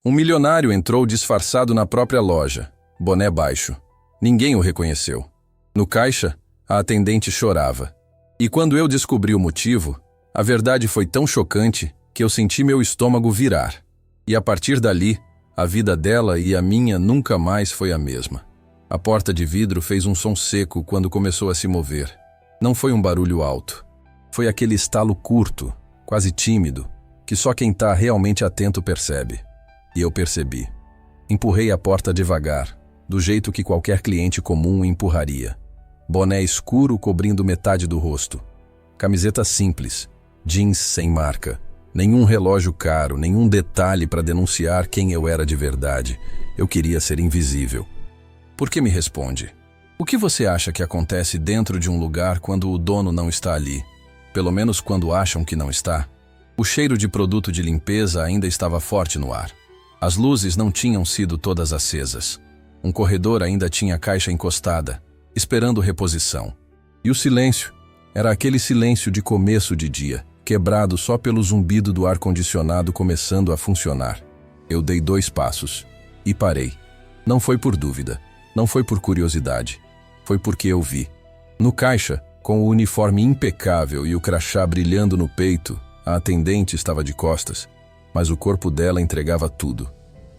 Um milionário entrou disfarçado na própria loja, boné baixo. Ninguém o reconheceu. No caixa, a atendente chorava. E quando eu descobri o motivo, a verdade foi tão chocante que eu senti meu estômago virar. E a partir dali, a vida dela e a minha nunca mais foi a mesma. A porta de vidro fez um som seco quando começou a se mover. Não foi um barulho alto. Foi aquele estalo curto, quase tímido, que só quem está realmente atento percebe. E eu percebi. Empurrei a porta devagar, do jeito que qualquer cliente comum empurraria. Boné escuro cobrindo metade do rosto. Camiseta simples, jeans sem marca. Nenhum relógio caro, nenhum detalhe para denunciar quem eu era de verdade. Eu queria ser invisível. Por que me responde? O que você acha que acontece dentro de um lugar quando o dono não está ali? Pelo menos quando acham que não está. O cheiro de produto de limpeza ainda estava forte no ar. As luzes não tinham sido todas acesas. Um corredor ainda tinha caixa encostada, esperando reposição. E o silêncio era aquele silêncio de começo de dia, quebrado só pelo zumbido do ar-condicionado começando a funcionar. Eu dei 2 passos e parei. Não foi por dúvida, não foi por curiosidade. Foi porque eu vi. No caixa, com o uniforme impecável e o crachá brilhando no peito, a atendente estava de costas, mas o corpo dela entregava tudo.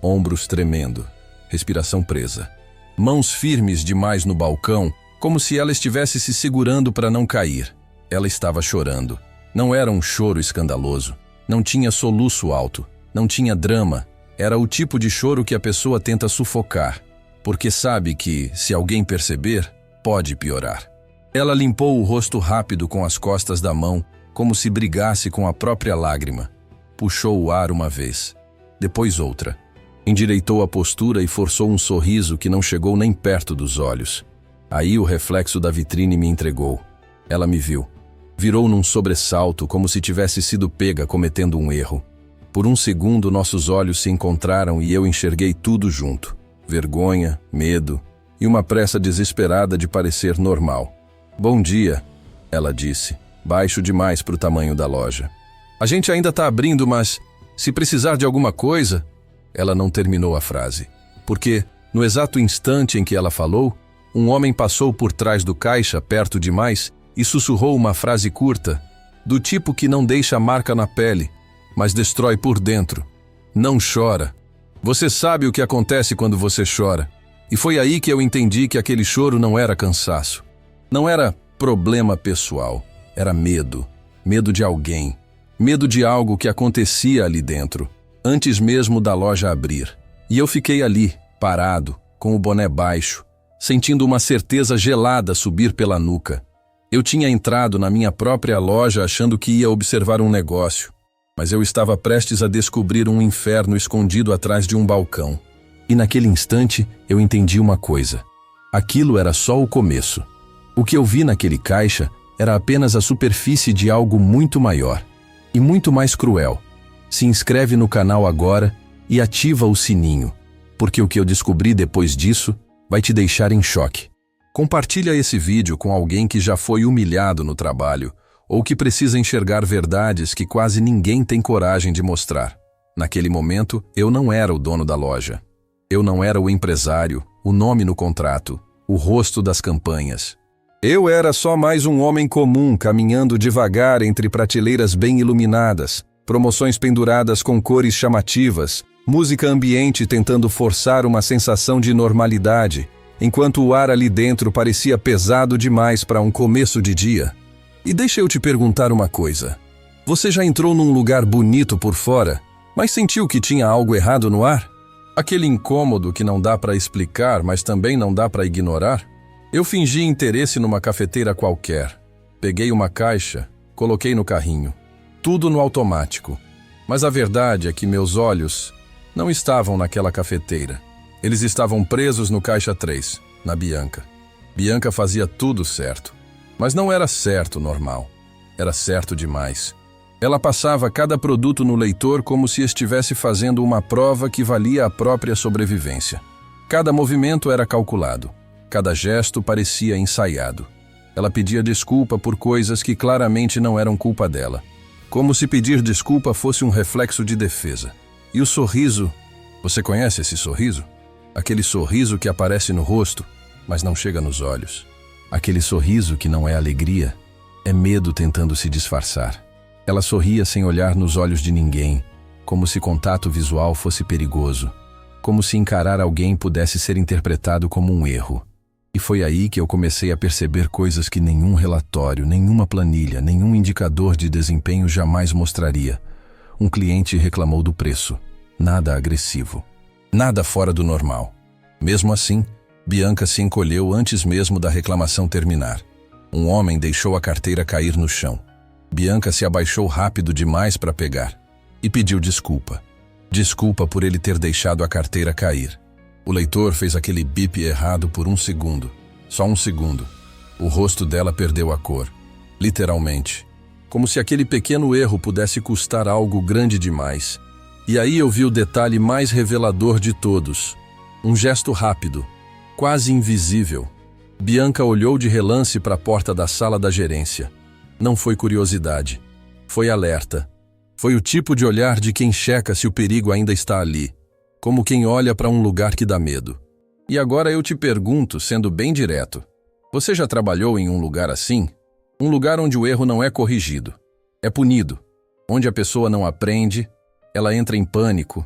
Ombros tremendo, respiração presa. Mãos firmes demais no balcão, como se ela estivesse se segurando para não cair. Ela estava chorando. Não era um choro escandaloso. Não tinha soluço alto. Não tinha drama. Era o tipo de choro que a pessoa tenta sufocar, porque sabe que, se alguém perceber, pode piorar. Ela limpou o rosto rápido com as costas da mão, como se brigasse com a própria lágrima. Puxou o ar uma vez, depois outra. Endireitou a postura e forçou um sorriso que não chegou nem perto dos olhos. Aí o reflexo da vitrine me entregou. Ela me viu. Virou num sobressalto, como se tivesse sido pega cometendo um erro. Por um segundo nossos olhos se encontraram e eu enxerguei tudo junto. Vergonha, medo e uma pressa desesperada de parecer normal. "Bom dia", ela disse, baixo demais para o tamanho da loja. "A gente ainda está abrindo, mas se precisar de alguma coisa..." Ela não terminou a frase, porque, no exato instante em que ela falou, um homem passou por trás do caixa, perto demais, e sussurrou uma frase curta, do tipo que não deixa marca na pele, mas destrói por dentro. "Não chora. Você sabe o que acontece quando você chora." E foi aí que eu entendi que aquele choro não era cansaço. Não era problema pessoal. Era medo. Medo de alguém. Medo de algo que acontecia ali dentro, antes mesmo da loja abrir. E eu fiquei ali, parado, com o boné baixo, sentindo uma certeza gelada subir pela nuca. Eu tinha entrado na minha própria loja achando que ia observar um negócio, mas eu estava prestes a descobrir um inferno escondido atrás de um balcão. E naquele instante eu entendi uma coisa. Aquilo era só o começo. O que eu vi naquele caixa era apenas a superfície de algo muito maior e muito mais cruel. Se inscreve no canal agora e ativa o sininho, porque o que eu descobri depois disso vai te deixar em choque. Compartilha esse vídeo com alguém que já foi humilhado no trabalho ou que precisa enxergar verdades que quase ninguém tem coragem de mostrar. Naquele momento, eu não era o dono da loja. Eu não era o empresário, o nome no contrato, o rosto das campanhas. Eu era só mais um homem comum caminhando devagar entre prateleiras bem iluminadas, promoções penduradas com cores chamativas, música ambiente tentando forçar uma sensação de normalidade, enquanto o ar ali dentro parecia pesado demais para um começo de dia. E deixa eu te perguntar uma coisa. Você já entrou num lugar bonito por fora, mas sentiu que tinha algo errado no ar? Aquele incômodo que não dá para explicar, mas também não dá para ignorar? Eu fingi interesse numa cafeteira qualquer. Peguei uma caixa, coloquei no carrinho. Tudo no automático. Mas a verdade é que meus olhos não estavam naquela cafeteira. Eles estavam presos no caixa 3, na Bianca. Bianca fazia tudo certo. Mas não era certo normal. Era certo demais. Ela passava cada produto no leitor como se estivesse fazendo uma prova que valia a própria sobrevivência. Cada movimento era calculado. Cada gesto parecia ensaiado. Ela pedia desculpa por coisas que claramente não eram culpa dela. Como se pedir desculpa fosse um reflexo de defesa. E o sorriso Você conhece esse sorriso? Aquele sorriso que aparece no rosto, mas não chega nos olhos. Aquele sorriso que não é alegria, é medo tentando se disfarçar. Ela sorria sem olhar nos olhos de ninguém, como se contato visual fosse perigoso, como se encarar alguém pudesse ser interpretado como um erro. E foi aí que eu comecei a perceber coisas que nenhum relatório, nenhuma planilha, nenhum indicador de desempenho jamais mostraria. Um cliente reclamou do preço. Nada agressivo. Nada fora do normal. Mesmo assim, Bianca se encolheu antes mesmo da reclamação terminar. Um homem deixou a carteira cair no chão. Bianca se abaixou rápido demais para pegar e pediu desculpa. Desculpa por ele ter deixado a carteira cair. O leitor fez aquele bip errado por um segundo. Só um segundo. O rosto dela perdeu a cor. Literalmente. Como se aquele pequeno erro pudesse custar algo grande demais. E aí eu vi o detalhe mais revelador de todos. Um gesto rápido, quase invisível. Bianca olhou de relance para a porta da sala da gerência. Não foi curiosidade. Foi alerta. Foi o tipo de olhar de quem checa se o perigo ainda está ali. Como quem olha para um lugar que dá medo. E agora eu te pergunto, sendo bem direto. Você já trabalhou em um lugar assim? Um lugar onde o erro não é corrigido. É punido. Onde a pessoa não aprende, ela entra em pânico.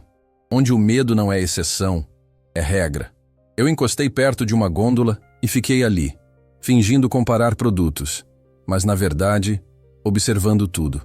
Onde o medo não é exceção, é regra. Eu encostei perto de uma gôndola e fiquei ali, fingindo comparar produtos. Mas, na verdade, observando tudo.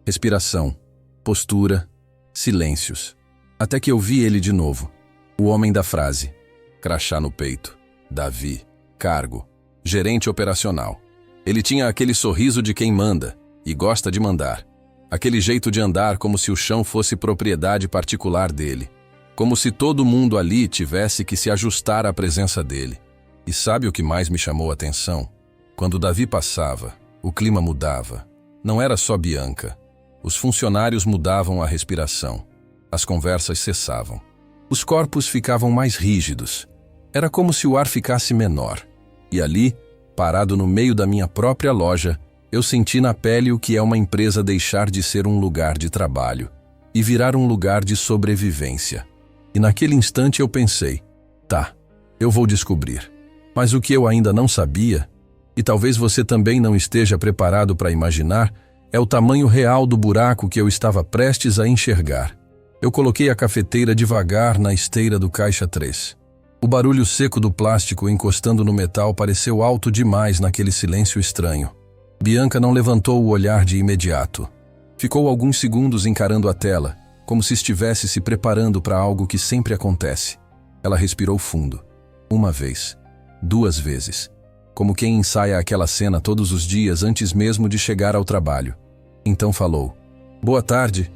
Respiração, postura, silêncios. Até que eu vi ele de novo. O homem da frase. Crachá no peito. Davi. Cargo. Gerente operacional. Ele tinha aquele sorriso de quem manda e gosta de mandar. Aquele jeito de andar como se o chão fosse propriedade particular dele. Como se todo mundo ali tivesse que se ajustar à presença dele. E sabe o que mais me chamou a atenção? Quando Davi passava, o clima mudava. Não era só Bianca. Os funcionários mudavam a respiração. As conversas cessavam. Os corpos ficavam mais rígidos. Era como se o ar ficasse menor. E ali, parado no meio da minha própria loja, eu senti na pele o que é uma empresa deixar de ser um lugar de trabalho e virar um lugar de sobrevivência. E naquele instante eu pensei, tá, eu vou descobrir. Mas o que eu ainda não sabia, e talvez você também não esteja preparado para imaginar, é o tamanho real do buraco que eu estava prestes a enxergar. Eu coloquei a cafeteira devagar na esteira do caixa 3. O barulho seco do plástico encostando no metal pareceu alto demais naquele silêncio estranho. Bianca não levantou o olhar de imediato. Ficou alguns segundos encarando a tela, como se estivesse se preparando para algo que sempre acontece. Ela respirou fundo. Uma vez. 2 vezes. Como quem ensaia aquela cena todos os dias antes mesmo de chegar ao trabalho. Então falou. Boa tarde.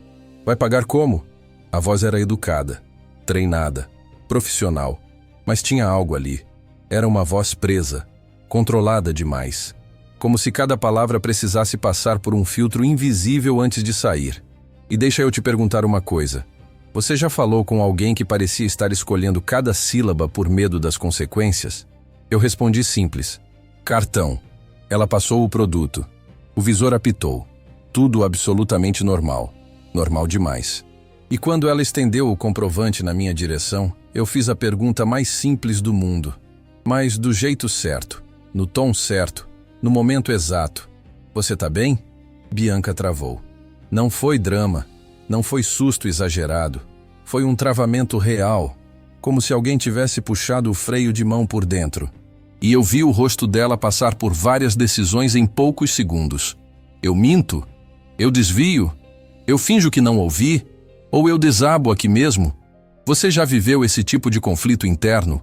Vai pagar como? A voz era educada, treinada, profissional. Mas tinha algo ali. Era uma voz presa, controlada demais. Como se cada palavra precisasse passar por um filtro invisível antes de sair. E deixa eu te perguntar uma coisa. Você já falou com alguém que parecia estar escolhendo cada sílaba por medo das consequências? Eu respondi simples. Cartão. Ela passou o produto. O visor apitou. Tudo absolutamente normal. Normal demais. E quando ela estendeu o comprovante na minha direção, eu fiz a pergunta mais simples do mundo. Mas do jeito certo, no tom certo, no momento exato. Você tá bem? Bianca travou. Não foi drama, não foi susto exagerado. Foi um travamento real, como se alguém tivesse puxado o freio de mão por dentro. E eu vi o rosto dela passar por várias decisões em poucos segundos. Eu minto? Eu desvio? Eu finjo que não ouvi? Ou eu desabo aqui mesmo? Você já viveu esse tipo de conflito interno?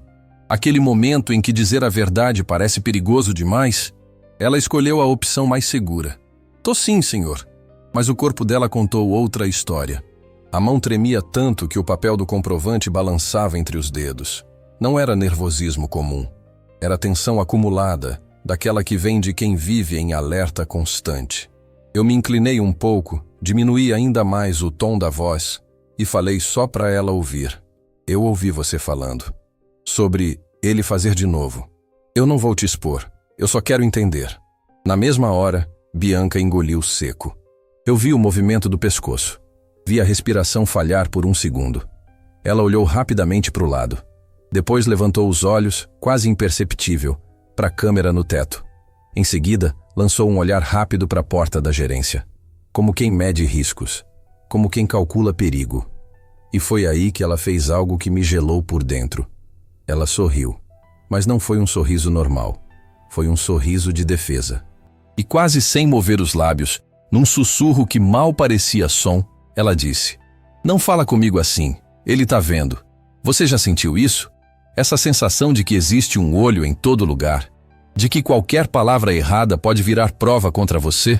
Aquele momento em que dizer a verdade parece perigoso demais? Ela escolheu a opção mais segura. Tô sim, senhor. Mas o corpo dela contou outra história. A mão tremia tanto que o papel do comprovante balançava entre os dedos. Não era nervosismo comum. Era tensão acumulada, daquela que vem de quem vive em alerta constante. Eu me inclinei um pouco, diminuí ainda mais o tom da voz e falei só para ela ouvir. Eu ouvi você falando. Sobre ele fazer de novo. Eu não vou te expor, eu só quero entender. Na mesma hora, Bianca engoliu seco. Eu vi o movimento do pescoço. Vi a respiração falhar por um segundo. Ela olhou rapidamente para o lado. Depois levantou os olhos, quase imperceptível, para a câmera no teto. Em seguida, lançou um olhar rápido para a porta da gerência. Como quem mede riscos. Como quem calcula perigo. E foi aí que ela fez algo que me gelou por dentro. Ela sorriu. Mas não foi um sorriso normal. Foi um sorriso de defesa. E quase sem mover os lábios, num sussurro que mal parecia som, ela disse: "Não fala comigo assim. Ele tá vendo. Você já sentiu isso? Essa sensação de que existe um olho em todo lugar? De que qualquer palavra errada pode virar prova contra você?"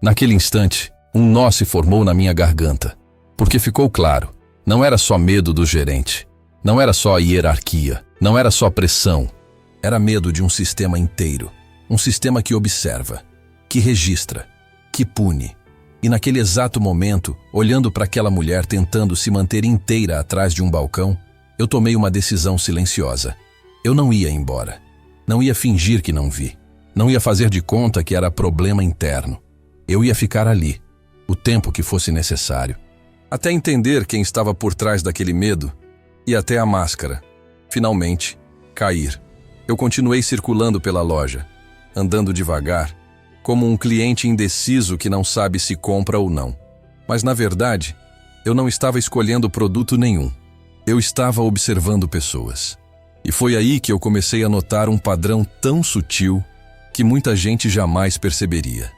Naquele instante, um nó se formou na minha garganta. Porque ficou claro, não era só medo do gerente. Não era só hierarquia. Não era só pressão. Era medo de um sistema inteiro. Um sistema que observa, que registra, que pune. E naquele exato momento, olhando para aquela mulher tentando se manter inteira atrás de um balcão, eu tomei uma decisão silenciosa. Eu não ia embora. Não ia fingir que não vi. Não ia fazer de conta que era problema interno. Eu ia ficar ali, o tempo que fosse necessário. Até entender quem estava por trás daquele medo e até a máscara, finalmente, cair. Eu continuei circulando pela loja, andando devagar, como um cliente indeciso que não sabe se compra ou não. Mas, na verdade, eu não estava escolhendo produto nenhum. Eu estava observando pessoas. E foi aí que eu comecei a notar um padrão tão sutil que muita gente jamais perceberia.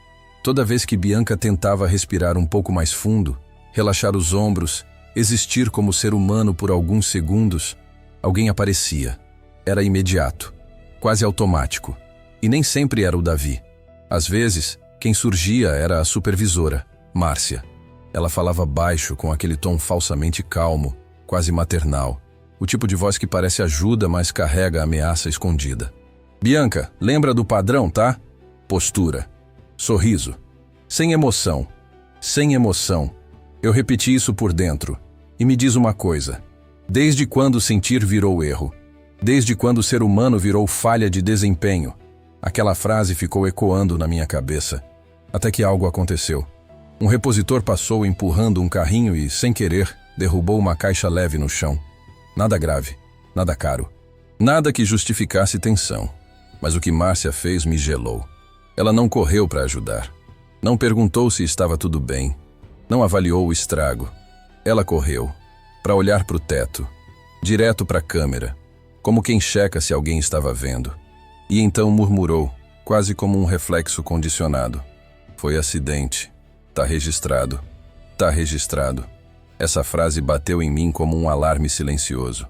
Toda vez que Bianca tentava respirar um pouco mais fundo, relaxar os ombros, existir como ser humano por alguns segundos, alguém aparecia. Era imediato, quase automático. E nem sempre era o Davi. Às vezes, quem surgia era a supervisora, Márcia. Ela falava baixo, com aquele tom falsamente calmo, quase maternal. O tipo de voz que parece ajuda, mas carrega a ameaça escondida. "Bianca, lembra do padrão, tá? Postura. Sorriso. Sem emoção. Sem emoção." Eu repeti isso por dentro. E me diz uma coisa. Desde quando sentir virou erro? Desde quando o ser humano virou falha de desempenho? Aquela frase ficou ecoando na minha cabeça. Até que algo aconteceu. Um repositor passou empurrando um carrinho e, sem querer, derrubou uma caixa leve no chão. Nada grave. Nada caro. Nada que justificasse tensão. Mas o que Márcia fez me gelou. Ela não correu para ajudar. Não perguntou se estava tudo bem. Não avaliou o estrago. Ela correu, para olhar para o teto, direto para a câmera, como quem checa se alguém estava vendo. E então murmurou, quase como um reflexo condicionado: "Foi acidente. Tá registrado. Tá registrado." Essa frase bateu em mim como um alarme silencioso.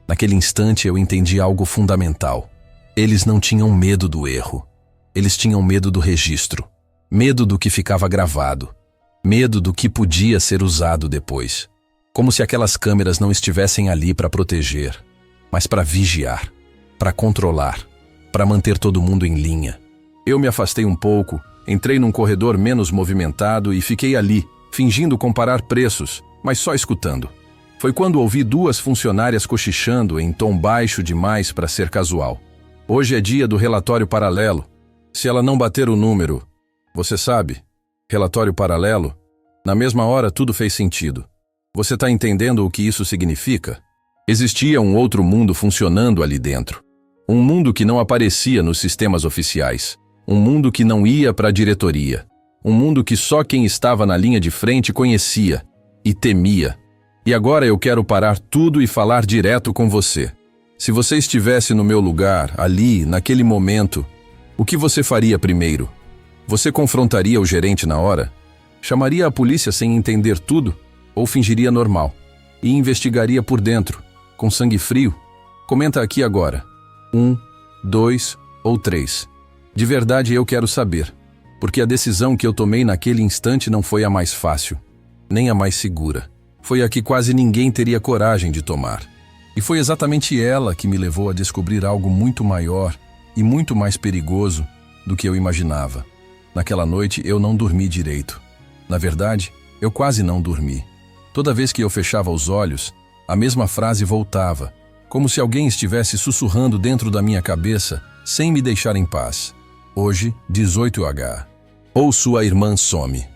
Naquele instante eu entendi algo fundamental. Eles não tinham medo do erro. Eles tinham medo do registro. Medo do que ficava gravado. Medo do que podia ser usado depois. Como se aquelas câmeras não estivessem ali para proteger, mas para vigiar, para controlar, para manter todo mundo em linha. Eu me afastei um pouco, entrei num corredor menos movimentado e fiquei ali, fingindo comparar preços, mas só escutando. Foi quando ouvi duas funcionárias cochichando em tom baixo demais para ser casual. "Hoje é dia do relatório paralelo. Se ela não bater o número..." Você sabe, relatório paralelo? Na mesma hora tudo fez sentido. Você está entendendo o que isso significa? Existia um outro mundo funcionando ali dentro. Um mundo que não aparecia nos sistemas oficiais. Um mundo que não ia para a diretoria. Um mundo que só quem estava na linha de frente conhecia e temia. E agora eu quero parar tudo e falar direto com você. Se você estivesse no meu lugar, ali, naquele momento, o que você faria primeiro? Você confrontaria o gerente na hora? Chamaria a polícia sem entender tudo? Ou fingiria normal? E investigaria por dentro, com sangue frio? Comenta aqui agora. 1, 2 ou 3. De verdade eu quero saber, porque a decisão que eu tomei naquele instante não foi a mais fácil, nem a mais segura. Foi a que quase ninguém teria coragem de tomar. E foi exatamente ela que me levou a descobrir algo muito maior e muito mais perigoso do que eu imaginava. Naquela noite eu não dormi direito. Na verdade, eu quase não dormi. Toda vez que eu fechava os olhos, a mesma frase voltava, como se alguém estivesse sussurrando dentro da minha cabeça, sem me deixar em paz. Hoje, 18H. Ou sua irmã some.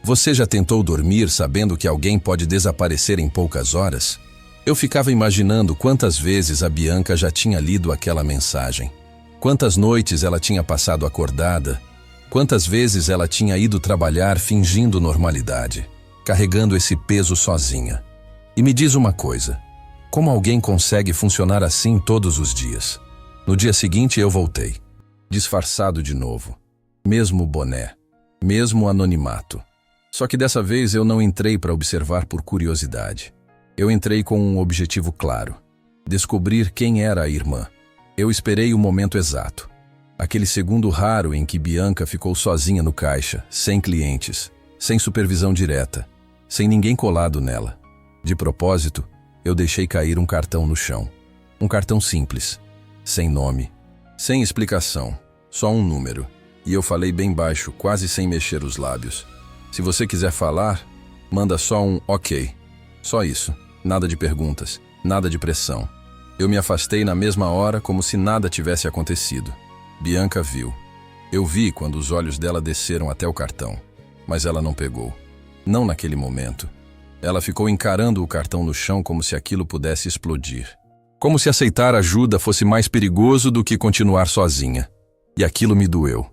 Você já tentou dormir sabendo que alguém pode desaparecer em poucas horas? Eu ficava imaginando quantas vezes a Bianca já tinha lido aquela mensagem. Quantas noites ela tinha passado acordada. Quantas vezes ela tinha ido trabalhar fingindo normalidade, carregando esse peso sozinha. E me diz uma coisa, como alguém consegue funcionar assim todos os dias? No dia seguinte eu voltei, disfarçado de novo. Mesmo boné, mesmo anonimato. Só que dessa vez eu não entrei para observar por curiosidade. Eu entrei com um objetivo claro: descobrir quem era a irmã. Eu esperei o momento exato. Aquele segundo raro em que Bianca ficou sozinha no caixa, sem clientes, sem supervisão direta, sem ninguém colado nela. De propósito, eu deixei cair um cartão no chão. Um cartão simples, sem nome, sem explicação, só um número. E eu falei bem baixo, quase sem mexer os lábios. Se você quiser falar, manda só um ok. Só isso, nada de perguntas, nada de pressão. Eu me afastei na mesma hora como se nada tivesse acontecido. Bianca viu. Eu vi quando os olhos dela desceram até o cartão, mas ela não pegou. Não naquele momento. Ela ficou encarando o cartão no chão como se aquilo pudesse explodir. Como se aceitar ajuda fosse mais perigoso do que continuar sozinha. E aquilo me doeu,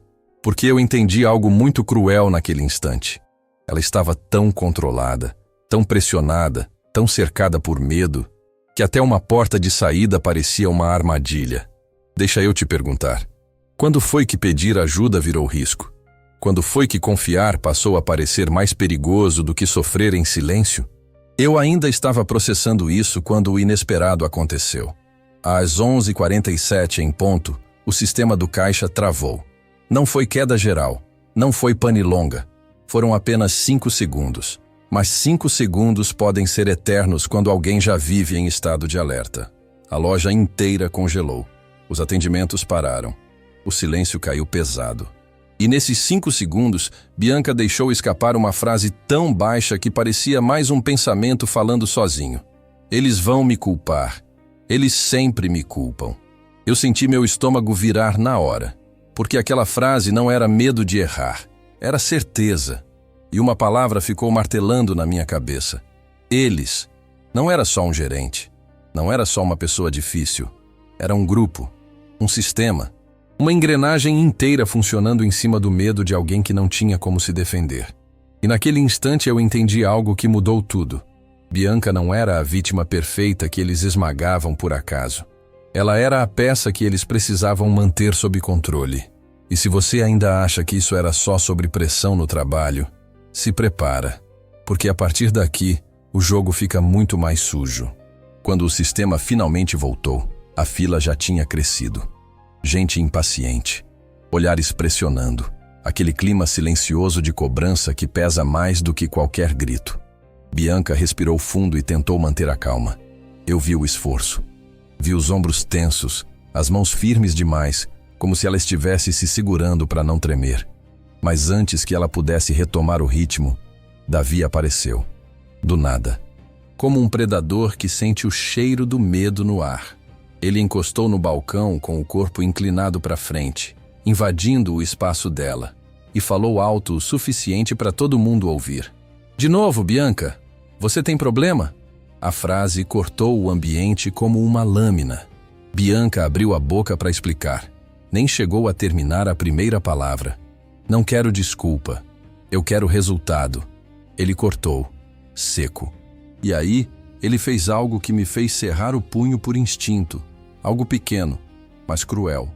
porque eu entendi algo muito cruel naquele instante. Ela estava tão controlada, tão pressionada, tão cercada por medo, que até uma porta de saída parecia uma armadilha. Deixa eu te perguntar. Quando foi que pedir ajuda virou risco? Quando foi que confiar passou a parecer mais perigoso do que sofrer em silêncio? Eu ainda estava processando isso quando o inesperado aconteceu. Às 11h47 em ponto, o sistema do caixa travou. Não foi queda geral, não foi pane longa. Foram apenas 5 segundos. Mas 5 segundos podem ser eternos quando alguém já vive em estado de alerta. A loja inteira congelou. Os atendimentos pararam. O silêncio caiu pesado. E nesses 5 segundos, Bianca deixou escapar uma frase tão baixa que parecia mais um pensamento falando sozinho. Eles vão me culpar. Eles sempre me culpam. Eu senti meu estômago virar na hora. Porque aquela frase não era medo de errar. Era certeza. E uma palavra ficou martelando na minha cabeça. Eles. Não era só um gerente. Não era só uma pessoa difícil. Era um grupo. Um sistema. Uma engrenagem inteira funcionando em cima do medo de alguém que não tinha como se defender. E naquele instante eu entendi algo que mudou tudo. Bianca não era a vítima perfeita que eles esmagavam por acaso. Ela era a peça que eles precisavam manter sob controle. E se você ainda acha que isso era só sobre pressão no trabalho, se prepara, porque a partir daqui, o jogo fica muito mais sujo. Quando o sistema finalmente voltou, a fila já tinha crescido. Gente impaciente, olhares pressionando, aquele clima silencioso de cobrança que pesa mais do que qualquer grito. Bianca respirou fundo e tentou manter a calma. Eu vi o esforço. Vi os ombros tensos, as mãos firmes demais, como se ela estivesse se segurando para não tremer. Mas antes que ela pudesse retomar o ritmo, Davi apareceu. Do nada. Como um predador que sente o cheiro do medo no ar. Ele encostou no balcão com o corpo inclinado para frente, invadindo o espaço dela, e falou alto o suficiente para todo mundo ouvir. De novo, Bianca, você tem problema? A frase cortou o ambiente como uma lâmina. Bianca abriu a boca para explicar. Nem chegou a terminar a primeira palavra. Não quero desculpa. Eu quero resultado. Ele cortou, seco. E aí, ele fez algo que me fez cerrar o punho por instinto. Algo pequeno, mas cruel.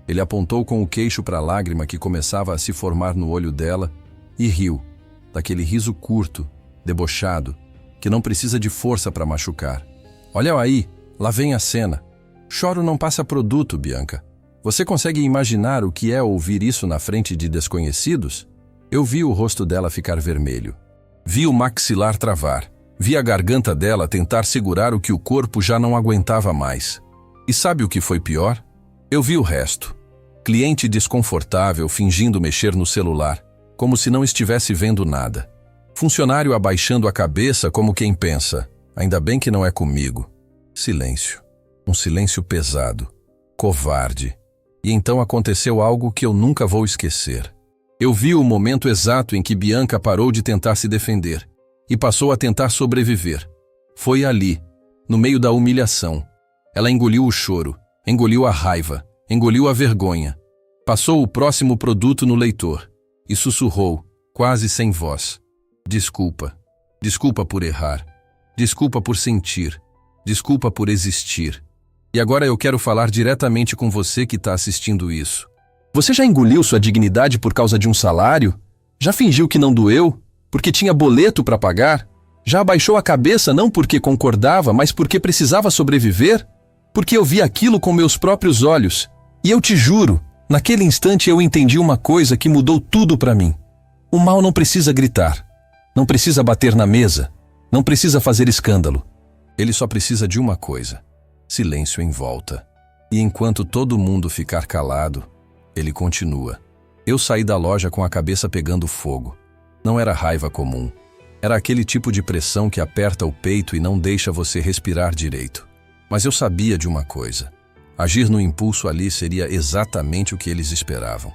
Ele apontou com o queixo para a lágrima que começava a se formar no olho dela e riu, daquele riso curto, debochado, que não precisa de força para machucar. Olha aí, lá vem a cena. Choro não passa produto, Bianca. Você consegue imaginar o que é ouvir isso na frente de desconhecidos? Eu vi o rosto dela ficar vermelho. Vi o maxilar travar. Vi a garganta dela tentar segurar o que o corpo já não aguentava mais. E sabe o que foi pior? Eu vi o resto. Cliente desconfortável fingindo mexer no celular, como se não estivesse vendo nada. Funcionário abaixando a cabeça como quem pensa, ainda bem que não é comigo. Silêncio. Um silêncio pesado. Covarde. E então aconteceu algo que eu nunca vou esquecer. Eu vi o momento exato em que Bianca parou de tentar se defender e passou a tentar sobreviver. Foi ali, no meio da humilhação. Ela engoliu o choro, engoliu a raiva, engoliu a vergonha. Passou o próximo produto no leitor e sussurrou, quase sem voz: desculpa. Desculpa por errar. Desculpa por sentir. Desculpa por existir. E agora eu quero falar diretamente com você que está assistindo isso. Você já engoliu sua dignidade por causa de um salário? Já fingiu que não doeu? Porque tinha boleto para pagar? Já abaixou a cabeça não porque concordava, mas porque precisava sobreviver? Porque eu vi aquilo com meus próprios olhos. E eu te juro, naquele instante eu entendi uma coisa que mudou tudo para mim. O mal não precisa gritar. Não precisa bater na mesa. Não precisa fazer escândalo. Ele só precisa de uma coisa: silêncio em volta. E enquanto todo mundo ficar calado, ele continua. Eu saí da loja com a cabeça pegando fogo. Não era raiva comum. Era aquele tipo de pressão que aperta o peito e não deixa você respirar direito. Mas eu sabia de uma coisa: agir no impulso ali seria exatamente o que eles esperavam.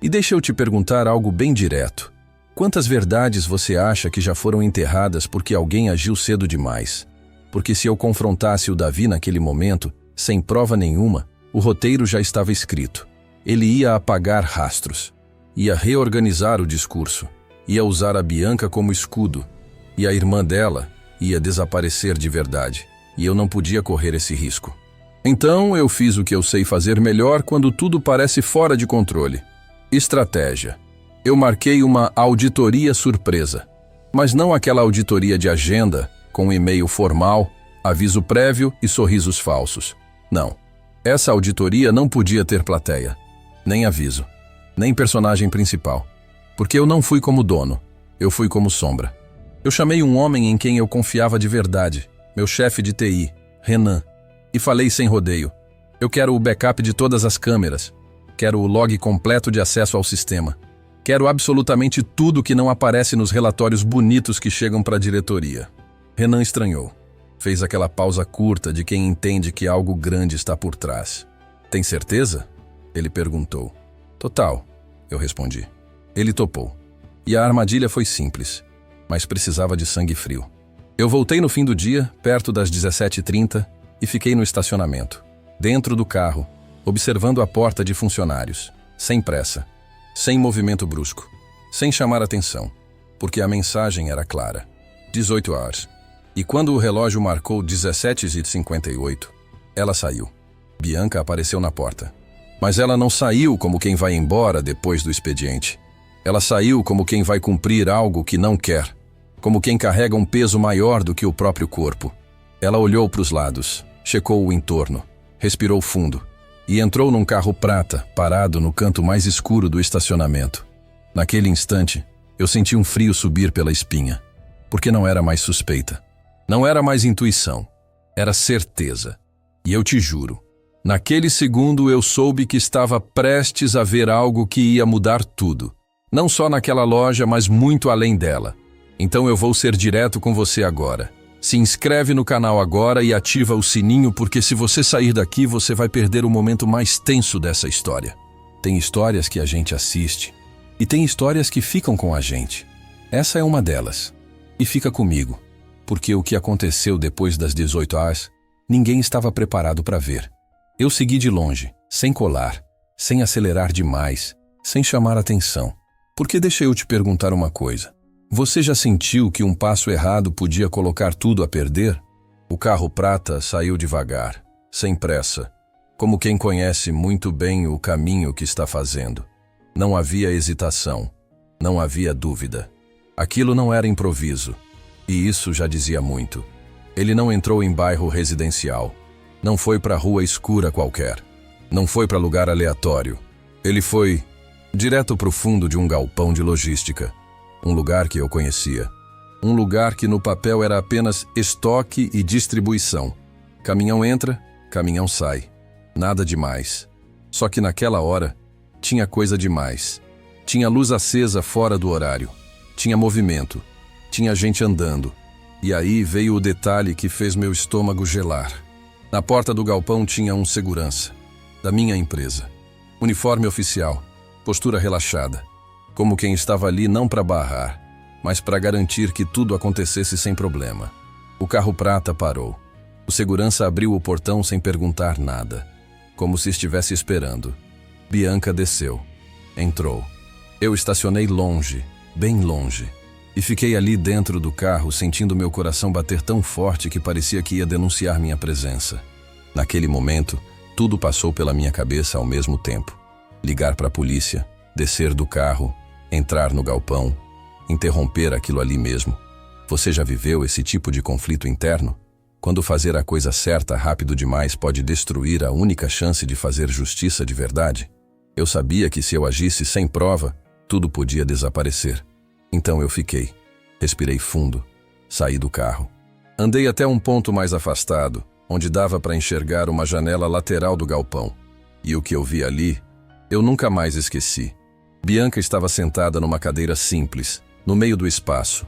E deixa eu te perguntar algo bem direto. Quantas verdades você acha que já foram enterradas porque alguém agiu cedo demais? Porque se eu confrontasse o Davi naquele momento, sem prova nenhuma, o roteiro já estava escrito. Ele ia apagar rastros, ia reorganizar o discurso, ia usar a Bianca como escudo, e a irmã dela ia desaparecer de verdade, e eu não podia correr esse risco. Então eu fiz o que eu sei fazer melhor quando tudo parece fora de controle: estratégia. Eu marquei uma auditoria surpresa, mas não aquela auditoria de agenda, com e-mail formal, aviso prévio e sorrisos falsos. Não. Essa auditoria não podia ter plateia, nem aviso, nem personagem principal, porque eu não fui como dono, eu fui como sombra. Eu chamei um homem em quem eu confiava de verdade, meu chefe de TI, Renan, e falei sem rodeio: eu quero o backup de todas as câmeras, quero o log completo de acesso ao sistema. Quero absolutamente tudo que não aparece nos relatórios bonitos que chegam para a diretoria. Renan estranhou. Fez aquela pausa curta de quem entende que algo grande está por trás. Tem certeza? Ele perguntou. Total, eu respondi. Ele topou. E a armadilha foi simples, mas precisava de sangue frio. Eu voltei no fim do dia, perto das 17h30, e fiquei no estacionamento, dentro do carro, observando a porta de funcionários, sem pressa. Sem movimento brusco, sem chamar atenção, porque a mensagem era clara: 18 horas. E quando o relógio marcou 17h58, ela saiu. Bianca apareceu na porta. Mas ela não saiu como quem vai embora depois do expediente. Ela saiu como quem vai cumprir algo que não quer, como quem carrega um peso maior do que o próprio corpo. Ela olhou para os lados, checou o entorno, respirou fundo. E entrou num carro prata, parado no canto mais escuro do estacionamento. Naquele instante, eu senti um frio subir pela espinha, porque não era mais suspeita. Não era mais intuição. Era certeza. E eu te juro, naquele segundo eu soube que estava prestes a ver algo que ia mudar tudo. Não só naquela loja, mas muito além dela. Então eu vou ser direto com você agora. Se inscreve no canal agora e ativa o sininho, porque se você sair daqui, você vai perder o momento mais tenso dessa história. Tem histórias que a gente assiste, e tem histórias que ficam com a gente. Essa é uma delas. E fica comigo, porque o que aconteceu depois das 18 horas, ninguém estava preparado para ver. Eu segui de longe, sem colar, sem acelerar demais, sem chamar atenção. Porque deixa eu te perguntar uma coisa. Você já sentiu que um passo errado podia colocar tudo a perder? O carro prata saiu devagar, sem pressa, como quem conhece muito bem o caminho que está fazendo. Não havia hesitação, não havia dúvida. Aquilo não era improviso, e isso já dizia muito. Ele não entrou em bairro residencial, não foi para rua escura qualquer, não foi para lugar aleatório. Ele foi direto para o fundo de um galpão de logística. Um lugar que eu conhecia. Um lugar que no papel era apenas estoque e distribuição. Caminhão entra, caminhão sai. Nada demais. Só que naquela hora, tinha coisa demais. Tinha luz acesa fora do horário. Tinha movimento. Tinha gente andando. E aí veio o detalhe que fez meu estômago gelar. Na porta do galpão tinha um segurança. Da minha empresa. Uniforme oficial. Postura relaxada. Como quem estava ali não para barrar, mas para garantir que tudo acontecesse sem problema. O carro prata parou. O segurança abriu o portão sem perguntar nada, como se estivesse esperando. Bianca desceu. Entrou. Eu estacionei longe, bem longe, e fiquei ali dentro do carro sentindo meu coração bater tão forte que parecia que ia denunciar minha presença. Naquele momento, tudo passou pela minha cabeça ao mesmo tempo. Ligar para a polícia, descer do carro, entrar no galpão, interromper aquilo ali mesmo. Você já viveu esse tipo de conflito interno? Quando fazer a coisa certa rápido demais pode destruir a única chance de fazer justiça de verdade? Eu sabia que se eu agisse sem prova, tudo podia desaparecer. Então eu fiquei. Respirei fundo. Saí do carro. Andei até um ponto mais afastado, onde dava para enxergar uma janela lateral do galpão. E o que eu vi ali, eu nunca mais esqueci. Bianca estava sentada numa cadeira simples, no meio do espaço.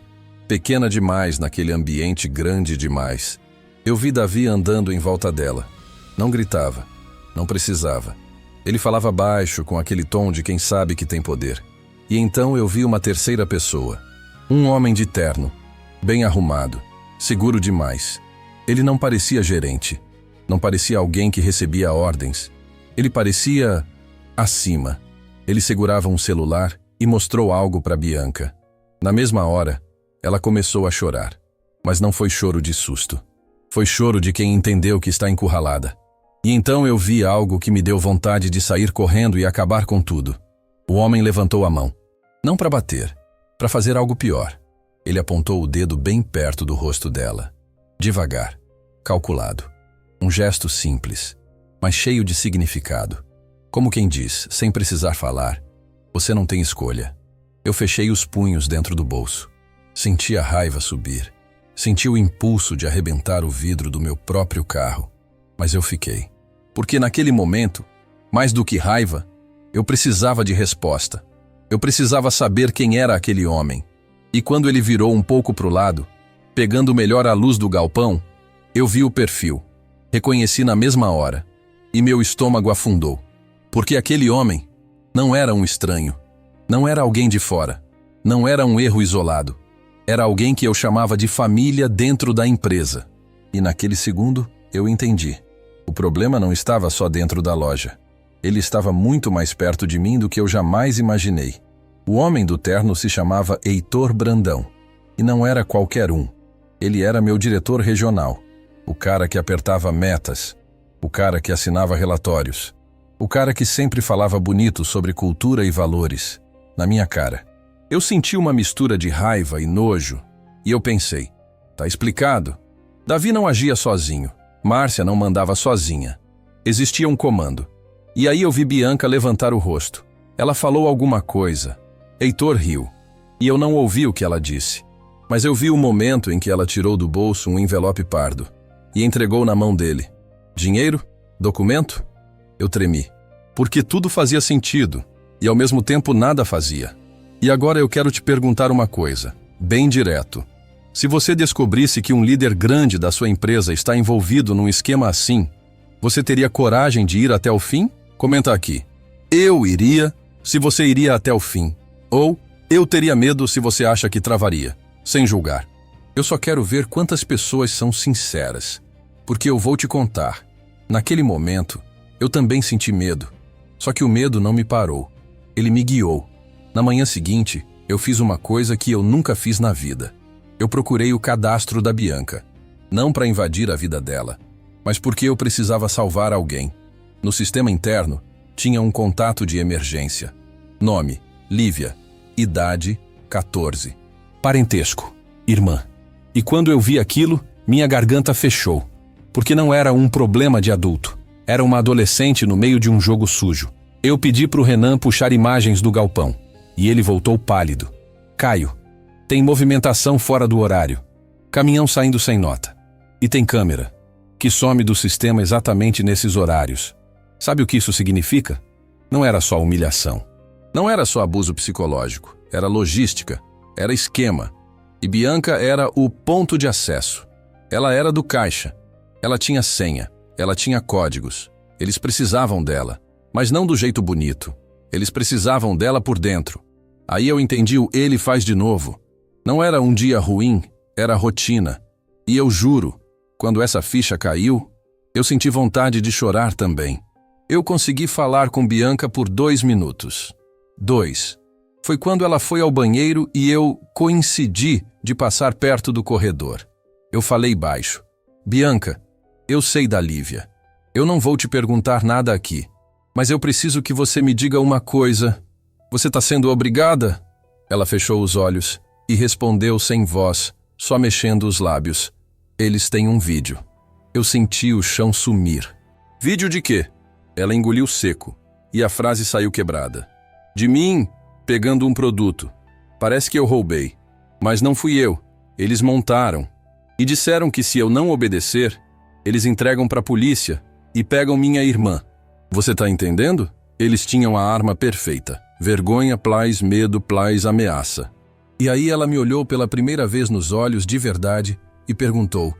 Pequena demais naquele ambiente grande demais. Eu vi Davi andando em volta dela. Não gritava. Não precisava. Ele falava baixo, com aquele tom de quem sabe que tem poder. E então eu vi uma terceira pessoa. Um homem de terno, bem arrumado, seguro demais. Ele não parecia gerente. Não parecia alguém que recebia ordens. Ele parecia acima. Ele segurava um celular e mostrou algo para Bianca. Na mesma hora, ela começou a chorar. Mas não foi choro de susto. Foi choro de quem entendeu que está encurralada. E então eu vi algo que me deu vontade de sair correndo e acabar com tudo. O homem levantou a mão. Não para bater, para fazer algo pior. Ele apontou o dedo bem perto do rosto dela. Devagar, calculado. Um gesto simples, mas cheio de significado. Como quem diz, sem precisar falar, você não tem escolha. Eu fechei os punhos dentro do bolso. Senti a raiva subir. Senti o impulso de arrebentar o vidro do meu próprio carro. Mas eu fiquei. Porque naquele momento, mais do que raiva, eu precisava de resposta. Eu precisava saber quem era aquele homem. E quando ele virou um pouco para o lado, pegando melhor a luz do galpão, eu vi o perfil. Reconheci na mesma hora. E meu estômago afundou. Porque aquele homem não era um estranho. Não era alguém de fora. Não era um erro isolado. Era alguém que eu chamava de família dentro da empresa. E naquele segundo, eu entendi. O problema não estava só dentro da loja. Ele estava muito mais perto de mim do que eu jamais imaginei. O homem do terno se chamava Heitor Brandão. E não era qualquer um. Ele era meu diretor regional. O cara que apertava metas. O cara que assinava relatórios. O cara que sempre falava bonito sobre cultura e valores. Na minha cara. Eu senti uma mistura de raiva e nojo. E eu pensei, tá explicado. Davi não agia sozinho. Márcia não mandava sozinha. Existia um comando. E aí eu vi Bianca levantar o rosto. Ela falou alguma coisa. Heitor riu. E eu não ouvi o que ela disse. Mas eu vi o momento em que ela tirou do bolso um envelope pardo. E entregou na mão dele. Dinheiro? Documento? Eu tremi. Porque tudo fazia sentido. E ao mesmo tempo nada fazia. E agora eu quero te perguntar uma coisa. Bem direto. Se você descobrisse que um líder grande da sua empresa está envolvido num esquema assim, você teria coragem de ir até o fim? Comenta aqui. Eu iria, se você iria até o fim. Ou, eu teria medo se você acha que travaria. Sem julgar. Eu só quero ver quantas pessoas são sinceras. Porque eu vou te contar. Naquele momento, eu também senti medo. Só que o medo não me parou. Ele me guiou. Na manhã seguinte, eu fiz uma coisa que eu nunca fiz na vida. Eu procurei o cadastro da Bianca. Não para invadir a vida dela, mas porque eu precisava salvar alguém. No sistema interno, tinha um contato de emergência. Nome, Lívia. Idade, 14. Parentesco, irmã. E quando eu vi aquilo, minha garganta fechou. Porque não era um problema de adulto. Era uma adolescente no meio de um jogo sujo. Eu pedi pro Renan puxar imagens do galpão. E ele voltou pálido. Caio, tem movimentação fora do horário. Caminhão saindo sem nota. E tem câmera, que some do sistema exatamente nesses horários. Sabe o que isso significa? Não era só humilhação. Não era só abuso psicológico. Era logística. Era esquema. E Bianca era o ponto de acesso. Ela era do caixa. Ela tinha senha. Ela tinha códigos. Eles precisavam dela. Mas não do jeito bonito. Eles precisavam dela por dentro. Aí eu entendi o ele faz de novo. Não era um dia ruim, era rotina. E eu juro, Quando essa ficha caiu, eu senti vontade de chorar também. Eu consegui falar com Bianca por 2 minutos. 2. Foi quando ela foi ao banheiro e eu coincidi de passar perto do corredor. Eu falei baixo. Bianca, eu sei da Lívia. Eu não vou te perguntar nada aqui, mas eu preciso que você me diga uma coisa. Você está sendo obrigada? Ela fechou os olhos e respondeu sem voz, só mexendo os lábios. Eles têm um vídeo. Eu senti o chão sumir. Vídeo de quê? Ela engoliu seco e a frase saiu quebrada. De mim, pegando um produto. Parece que eu roubei. Mas não fui eu. Eles montaram. E disseram que se eu não obedecer, eles entregam para a polícia e pegam minha irmã. Você tá entendendo? Eles tinham a arma perfeita. Vergonha, plais, medo, plais, ameaça. E aí ela me olhou pela primeira vez nos olhos de verdade e perguntou: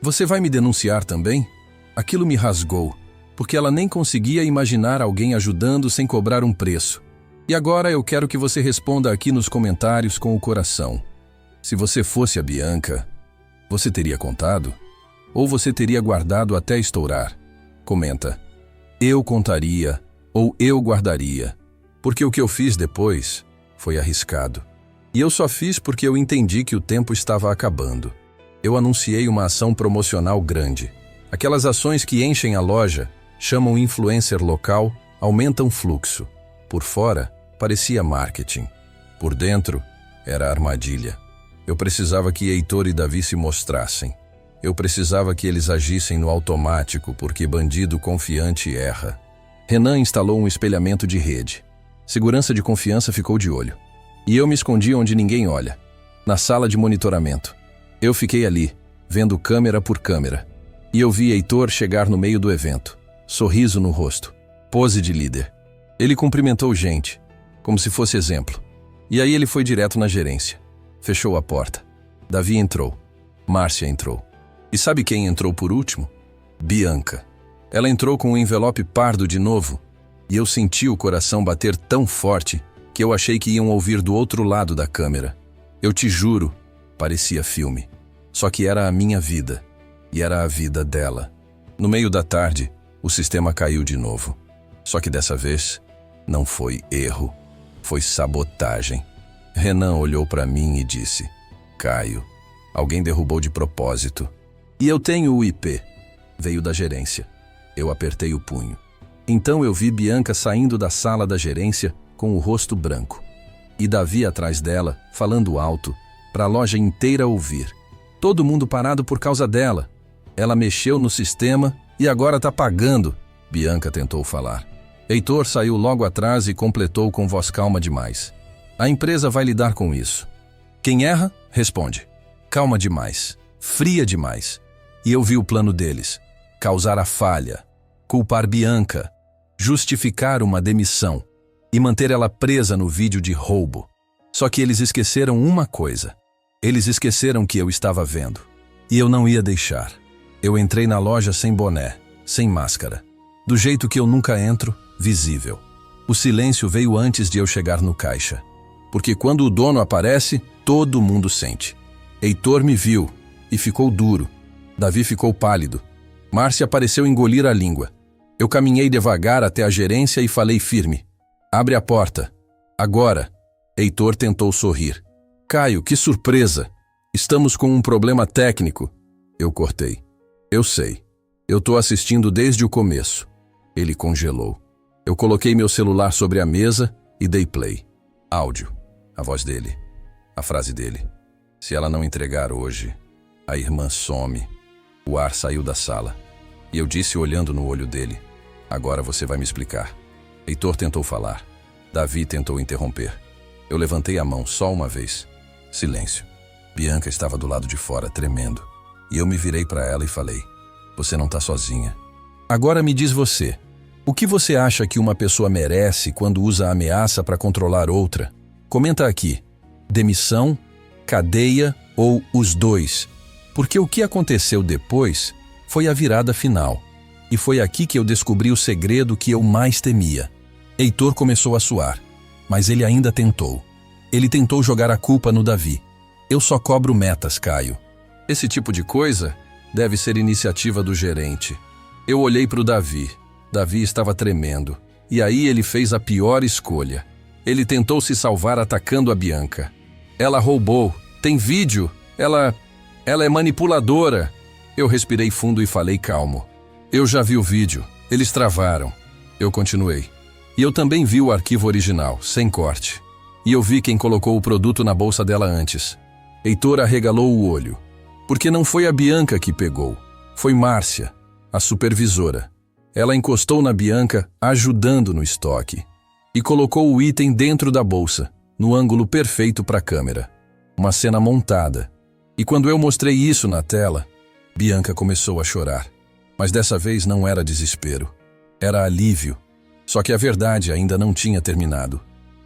você vai me denunciar também? Aquilo me rasgou, porque ela nem conseguia imaginar alguém ajudando sem cobrar um preço. E agora eu quero que você responda aqui nos comentários com o coração. Se você fosse a Bianca, você teria contado? Ou você teria guardado até estourar? Comenta. Eu contaria ou eu guardaria, porque o que eu fiz depois foi arriscado. E eu só fiz porque eu entendi que o tempo estava acabando. Eu anunciei uma ação promocional grande. Aquelas ações que enchem a loja, chamam influencer local, aumentam fluxo. Por fora, parecia marketing. Por dentro, era armadilha. Eu precisava que Heitor e Davi se mostrassem. Eu precisava que eles agissem no automático, porque bandido confiante erra. Renan instalou um espelhamento de rede. Segurança de confiança ficou de olho. E eu me escondi onde ninguém olha, na sala de monitoramento. Eu fiquei ali, vendo câmera por câmera. E eu vi Heitor chegar no meio do evento, sorriso no rosto, pose de líder. Ele cumprimentou gente, como se fosse exemplo. E aí ele foi direto na gerência. Fechou a porta. Davi entrou. Márcia entrou. E sabe quem entrou por último? Bianca. Ela entrou com um envelope pardo de novo, e eu senti o coração bater tão forte que eu achei que iam ouvir do outro lado da câmera. Eu te juro, parecia filme. Só que era a minha vida, e era a vida dela. No meio da tarde, o sistema caiu de novo. Só que dessa vez, não foi erro, foi sabotagem. Renan olhou para mim e disse: Caio, alguém derrubou de propósito. E eu tenho o IP. Veio da gerência. Eu apertei o punho. Então eu vi Bianca saindo da sala da gerência com o rosto branco. E Davi atrás dela, falando alto, para a loja inteira ouvir. Todo mundo parado por causa dela. Ela mexeu no sistema e agora tá pagando, Bianca tentou falar. Heitor saiu logo atrás e completou com voz calma demais. A empresa vai lidar com isso. Quem erra, responde. Calma demais, fria demais. E eu vi o plano deles. Causar a falha, culpar Bianca, justificar uma demissão e manter ela presa no vídeo de roubo. Só que eles esqueceram uma coisa. Eles esqueceram que eu estava vendo. E eu não ia deixar. Eu entrei na loja sem boné, sem máscara. Do jeito que eu nunca entro, visível. O silêncio veio antes de eu chegar no caixa. Porque quando o dono aparece, todo mundo sente. Heitor me viu e ficou duro. Davi ficou pálido. Márcia pareceu engolir a língua. Eu caminhei devagar até a gerência e falei firme. Abre a porta. Agora. Heitor tentou sorrir. Caio, que surpresa. Estamos com um problema técnico. Eu cortei. Eu sei. Eu tô assistindo desde o começo. Ele congelou. Eu coloquei meu celular sobre a mesa e dei play. Áudio. A voz dele. A frase dele. Se ela não entregar hoje, a irmã some. O ar saiu da sala. E eu disse olhando no olho dele. Agora você vai me explicar. Heitor tentou falar. Davi tentou interromper. Eu levantei a mão só uma vez. Silêncio. Bianca estava do lado de fora, tremendo. E eu me virei para ela e falei: você não está sozinha. Agora me diz você. O que você acha que uma pessoa merece quando usa a ameaça para controlar outra? Comenta aqui. Demissão, cadeia ou os dois? Porque o que aconteceu depois foi a virada final. E foi aqui que eu descobri o segredo que eu mais temia. Heitor começou a suar, mas ele ainda tentou. Ele tentou jogar a culpa no Davi. Eu só cobro metas, Caio. Esse tipo de coisa Deve ser iniciativa do gerente. Eu olhei para o Davi. Davi estava tremendo. E aí ele fez a pior escolha. Ele tentou se salvar atacando a Bianca. Ela roubou. Tem vídeo. Ela é manipuladora. Eu respirei fundo e falei calmo. Eu já vi o vídeo. Eles travaram. Eu continuei. E eu também vi o arquivo original, sem corte. E eu vi quem colocou o produto na bolsa dela antes. Heitor arregalou o olho. Porque não foi a Bianca que pegou. Foi Márcia, a supervisora. Ela encostou na Bianca, ajudando no estoque. E colocou o item dentro da bolsa, no ângulo perfeito para a câmera. Uma cena montada. E quando eu mostrei isso na tela, Bianca começou a chorar. Mas dessa vez não era desespero. Era alívio. Só que a verdade ainda não tinha terminado.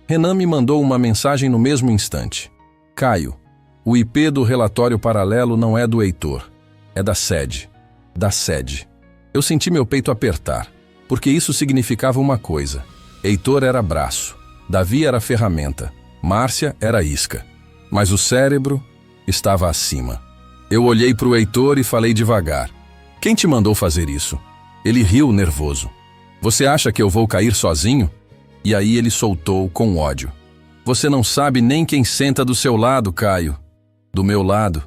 Renan me mandou uma mensagem no mesmo instante. Caio, o IP do relatório paralelo não é do Heitor. É da sede. Da sede. Eu senti meu peito apertar, porque isso significava uma coisa. Heitor era braço, Davi era ferramenta, Márcia era isca. Mas o cérebro estava acima. Eu olhei para o Heitor e falei devagar. Quem te mandou fazer isso? Ele riu nervoso. Você acha que eu vou cair sozinho? E aí ele soltou com ódio. Você não sabe nem quem senta do seu lado, Caio. Do meu lado,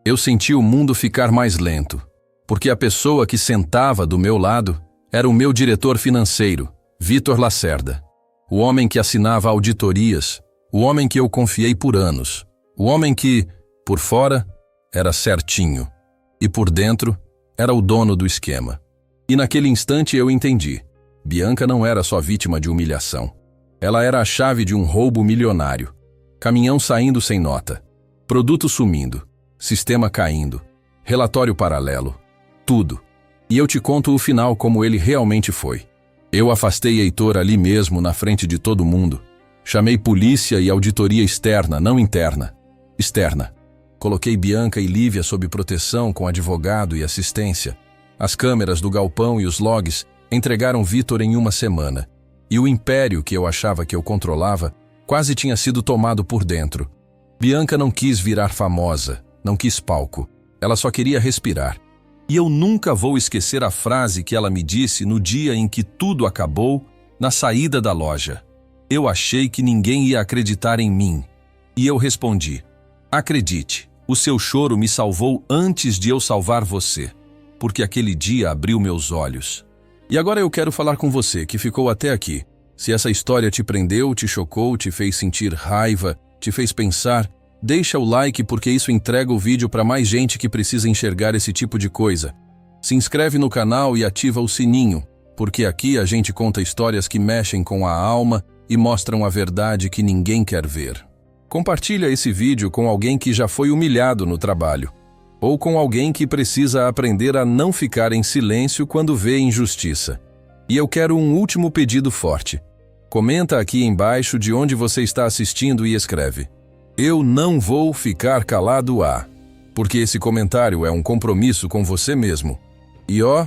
eu senti o mundo ficar mais lento, porque a pessoa que sentava do meu lado era o meu diretor financeiro, Vitor Lacerda. O homem que assinava auditorias, o homem que eu confiei por anos, o homem que, por fora, era certinho, e por dentro, era o dono do esquema. E naquele instante eu entendi. Bianca não era só vítima de humilhação. Ela era a chave de um roubo milionário. Caminhão saindo sem nota. Produto sumindo. Sistema caindo. Relatório paralelo. Tudo. E eu te conto o final como ele realmente foi. Eu afastei Heitor ali mesmo, na frente de todo mundo. Chamei polícia e auditoria externa, não interna. Externa. Coloquei Bianca e Lívia sob proteção com advogado e assistência. As câmeras do galpão e os logs entregaram Vitor em uma semana. E o império que eu achava que eu controlava quase tinha sido tomado por dentro. Bianca não quis virar famosa, não quis palco. Ela só queria respirar. E eu nunca vou esquecer a frase que ela me disse no dia em que tudo acabou, na saída da loja. Eu achei que ninguém ia acreditar em mim. E eu respondi: acredite, o seu choro me salvou antes de eu salvar você, porque aquele dia abriu meus olhos. E agora eu quero falar com você que ficou até aqui. Se essa história te prendeu, te chocou, te fez sentir raiva, te fez pensar, deixa o like porque isso entrega o vídeo para mais gente que precisa enxergar esse tipo de coisa. Se inscreve no canal e ativa o sininho, porque aqui a gente conta histórias que mexem com a alma e mostram a verdade que ninguém quer ver. Compartilha esse vídeo com alguém que já foi humilhado no trabalho, ou com alguém que precisa aprender a não ficar em silêncio quando vê injustiça. E eu quero um último pedido forte. Comenta aqui embaixo de onde você está assistindo e escreve: eu não vou ficar calado porque esse comentário é um compromisso com você mesmo. E ó,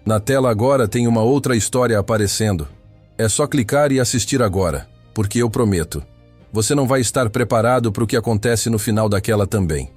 na tela agora tem uma outra história aparecendo. É só clicar e assistir agora, porque eu prometo, você não vai estar preparado para o que acontece no final daquela também.